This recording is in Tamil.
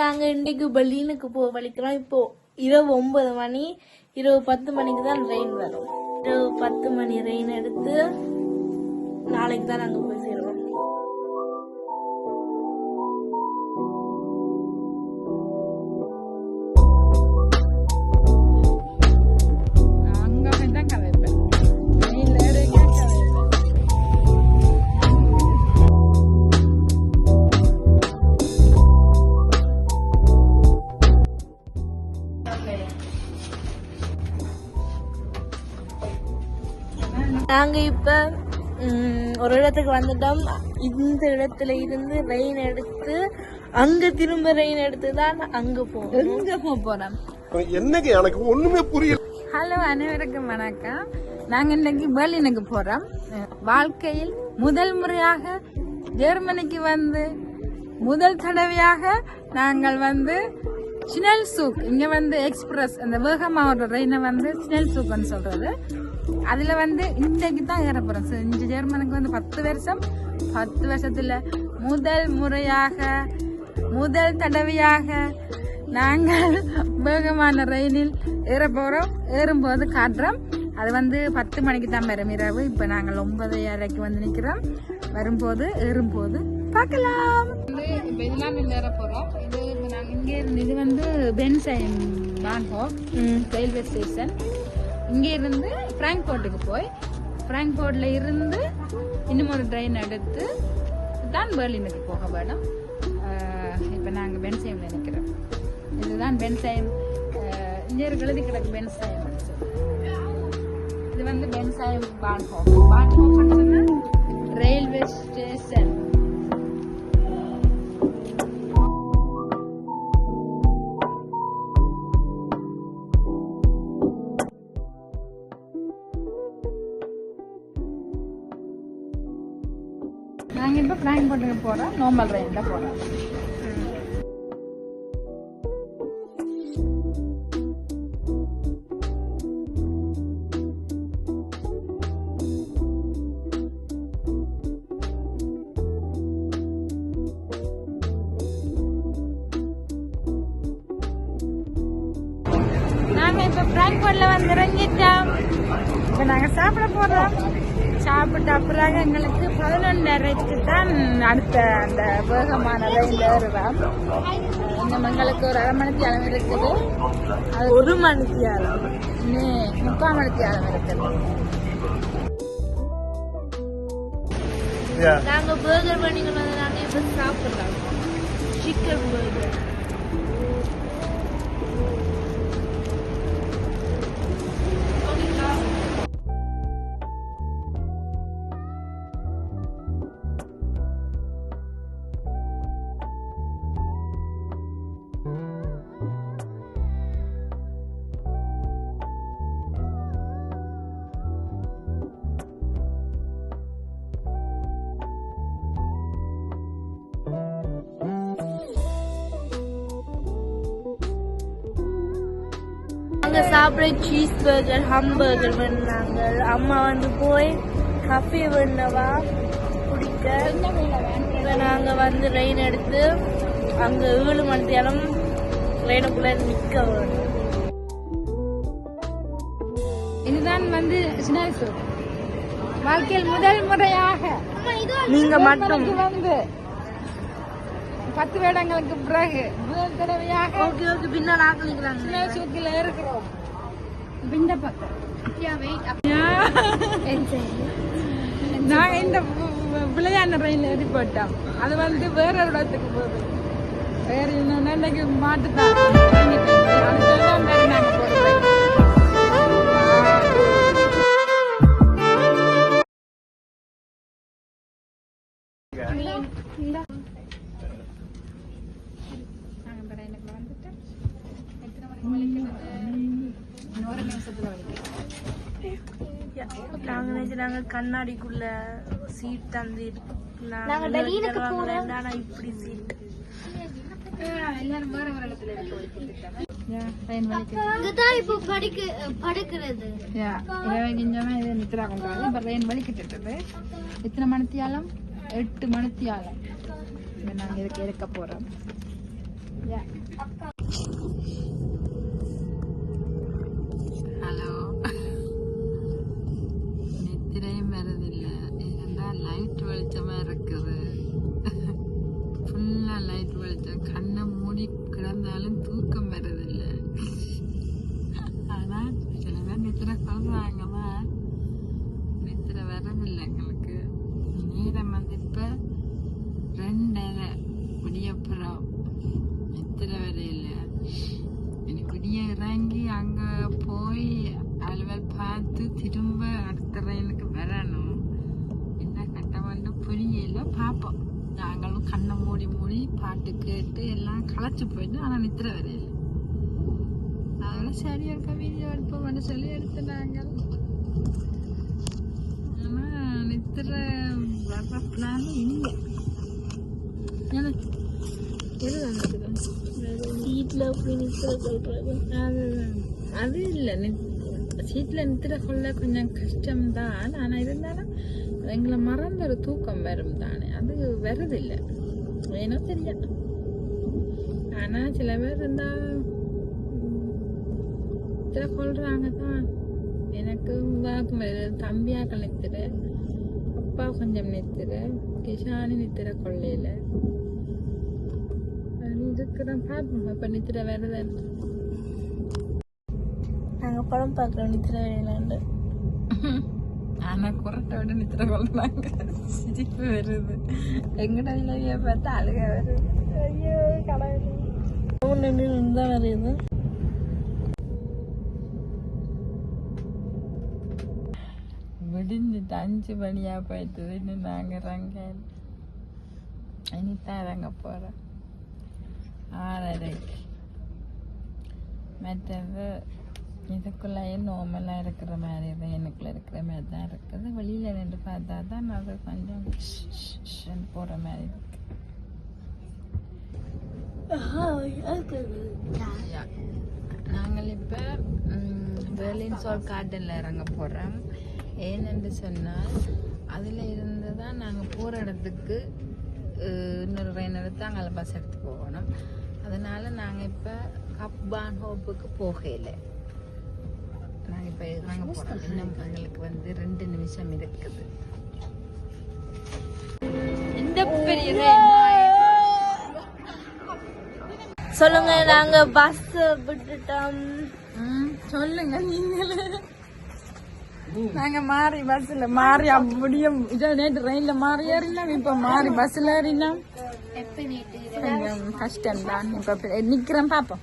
நாங்க இன்னைக்கு பெர்லினுக்கு வலிக்கிறோம். இப்போ இரவு 9 மணி, இரவு 10 மணிக்கு தான் ரெயின் வரும். இரவு 10 மணி ரெயின் எடுத்து நாளைக்கு தான் நாங்க போய் சேருவோம். நாங்க இப்ப ஒரு இடத்துக்கு வந்துட்டோம். இந்த இடத்துல இருந்து ரெயின் எடுத்து அங்க திரும்ப ரெயின் எடுத்து தான் அங்க போறோம். என்னங்க எனக்கு ஒண்ணுமே புரியல. ஹலோ, அனைவருக்கும் வணக்கம். நாங்க இன்னைக்கு பெர்லினுக்கு போறோம். வாழ்க்கையில் முதல் முறையாக ஜெர்மனிக்கு வந்து முதல் தடவையாக நாங்கள் வந்து ஸ்னெல் சூக், இங்க வந்து எக்ஸ்பிரஸ் அந்த வேகமாவோட ரெயினை வந்து ஸ்னெல் சூக்னு சொல்றது. அதுல வந்து இன்றைக்கு தான் ஏற போறோம். இந்த ஜெர்மனுக்கு வந்து 10 வருஷத்துல முதல் முறையாக முதல் தடவையாக நாங்கள் வேகமான ரயிலில் ஏற போறோம். ஏறும்போது காட்டுறோம். அது வந்து 10 மணிக்கு தான் வரும் இரவு. இப்ப நாங்கள் 9:30 வந்து நிக்கிறோம். வரும்போது ஏறும்போது பார்க்கலாம். இப்ப இதெல்லாம் ஏற போறோம். இது வந்து பென்சைன் பான்ஹோஃப் ரயில்வே ஸ்டேஷன். இங்க இருந்து பிராங்க்ஃபர்ட்டுக்கு போய் பிராங்க்ஃபர்ட்ல இருந்து இன்னும் ஒரு ட்ரெயின் எடுத்து தான் பெர்லினுக்கு போக வேணும். இப்ப நாங்க பென்சைம்ல நிக்கிறோம். இதுதான் பென்சைம். இங்க எழுதி கிடக்கு பென்சைம். இது வந்து பென்சைம் பான்ஹோஃப். Railway station. நாங்க இப்ப பிராங்க்ஃபர்ட்டுக்கு போறோம். நார்மல் ட்ரெயின்ல போறோம். நாங்க இப்ப பிராங்க்ஃபர்ட்ல வந்து இறங்கிட்டோம். இப்ப நாங்க சாப்பிட போறோம். சாப்பிட்ட அப்புறம் எங்களுக்கு 11:30க்கு தான் அடுத்த அந்த வேகமான ரயில் ஏறுவோம். இன்னும் எங்களுக்கு ஒரு 1/2 மணிக்கு அளவு இருக்குது. அது 1 மணிக்கு அளவு, 3/4 மணிக்கு அளவு இருக்குது. நாங்க பர்கர் பண்ணிக்கணும். நாங்க இப்ப சாப்பிடலாம். Chicken burger. சாப்பிட சீஸ் பர்கர், ஹம்பர்கர் பண்ணாங்க. அம்மா வந்து போய் கஃபே பண்ணவா குடிக்க. இப்ப நாங்க வந்து ரெயின் எடுத்து அங்க 7 மணி நேரம் ரெயினுக்குள்ள நிக்க வேணும். இதுதான் வந்து ஸ்னெல் சூக். வாழ்க்கையில் முதல் முறையாக நீங்க மட்டும் வந்து 10 வருடங்களுக்கு பிறகு முதல் தடவையாக பின்னால் ஆக்கலிக்கிறாங்க. ஸ்னெல் சூக்கில் இருக்கிறோம். இந்த பக்கம் நாங்க இந்த விளையாட ரயில் ஏறி போட்டோம். அது வந்து வேற ஒரு இடத்துக்கு போகுது. வேற இன்னைக்கு மாட்டுதான் நாங்க போடுறோம். நாங்க கண்ணாடிக்குள்ள சீட் தந்து இப்படி சீட் எல்லாரும் வேற வேற இடத்துல எத்தனை மணித்தியாலம் 8 மணித்தியாலம் நாங்க இருக்க போறோம். ஹலோ, நித்திரையும் வரதில்லை. ஏனென்றால் லைட் வெளிச்சமா இருக்குது. ஃபுல்லா லைட் வெளிச்சம். கண்ணை மூடி கிடந்தாலும் தூக்கம் வரதில்லை. ஆனா சில பேர் நித்திரை சொல்றாங்கதான், நித்திரை வரதில்லை எங்களுக்கு. நேரம் வந்து இப்ப 2:30 விடியப்புறம். நித்திரை வரையில எனக்கு விடிய இறங்கி அங்க போய் அலுவல் பார்த்து திரும்ப அடுத்த ரயிலுக்கு வரணும். என்ன கட்டம் வந்து புரியல. பார்ப்போம். நாங்களும் கண்ணை மூடி மூடி பாட்டு கேட்டு எல்லாம் களைச்சு போயிட்டு, ஆனா நித்திரை வரையில. அதோட சரி இருக்க வீடியோ எடுப்போம்னு சொல்லி எடுத்துட்டாங்க. ஆனா நித்திரை வர்ற பிளான் இல்லை. சீட்ல போய் நிக்கிற சொல்றாங்க. அது இல்லை, சீட்ல நித்திர கொள்ள கொஞ்சம் கஷ்டம்தான். ஆனா இருந்தாலும் எங்களை மறந்த ஒரு தூக்கம் வரும் தானே, அது வருதில்லை. ஏனோ தெரியா. ஆனா சில பேர் இருந்தா நித்திர கொள்றாங்க தான். எனக்கு தம்பியாக்கள் நித்திர, அப்பா கொஞ்சம் நித்திர, கிஷானி நித்திர கொள்ளையில இதுக்குதான் பார்ப்போம். அப்ப நித்திர வருதுன்னு நாங்க படம் பாக்குறோம் நித்திர வேலாண்டு. ஆனா குரட்டை விட நித்திர கொள்றாங்க. சிரிப்பு வருது. எங்கட இலவிய பார்த்தா அழுக வருது. ஐயோ கடவுளே, நின்று தான் வருது. விடிஞ்சிட்டு 5 மணியா போயிட்டு இன்னும் நாங்க ரங்க இனித்தான் இறங்க போறோம் 6:30. மற்றது இதுக்குள்ளேயே நார்மலாக இருக்கிற மாதிரி தான், எனக்குள்ள இருக்கிற மாதிரி தான் இருக்குது. வெளியில் நின்று பார்த்தா தான் அது கொஞ்சம் போகிற மாதிரி இருக்கு. நாங்கள் இப்போ பெர்லின் சால் கார்டனில் இறங்க போகிறோம். ஏனென்று சொன்னால் அதில் இருந்து தான் நாங்கள் போகிற இடத்துக்கு இன்னொரு ட்ரெயின் எடுத்து அங்கே பஸ் எடுத்து போகணும். அதனால் நாங்கள் இப்போ கப்பான் ஹோப்புக்கு போகல. நாங்கள் இப்போ இறங்க போகிறோம். இன்னும் எங்களுக்கு வந்து 2 நிமிஷம் இருக்குது. இந்த பெரிய சொல்லுங்க, நாங்க பஸ் விட்டுட்டோம். சொல்லுங்க நீங்களே. நாங்க மாறி பஸ்ல மாறி முடியும். நேற்று ட்ரெயின்ல மாறி ஏறினோம், இப்ப மாறி பஸ்ல ஏறினோம். கொஞ்சம் கஷ்டம் தான். இப்ப நிக்கிறேன், பாப்போம்.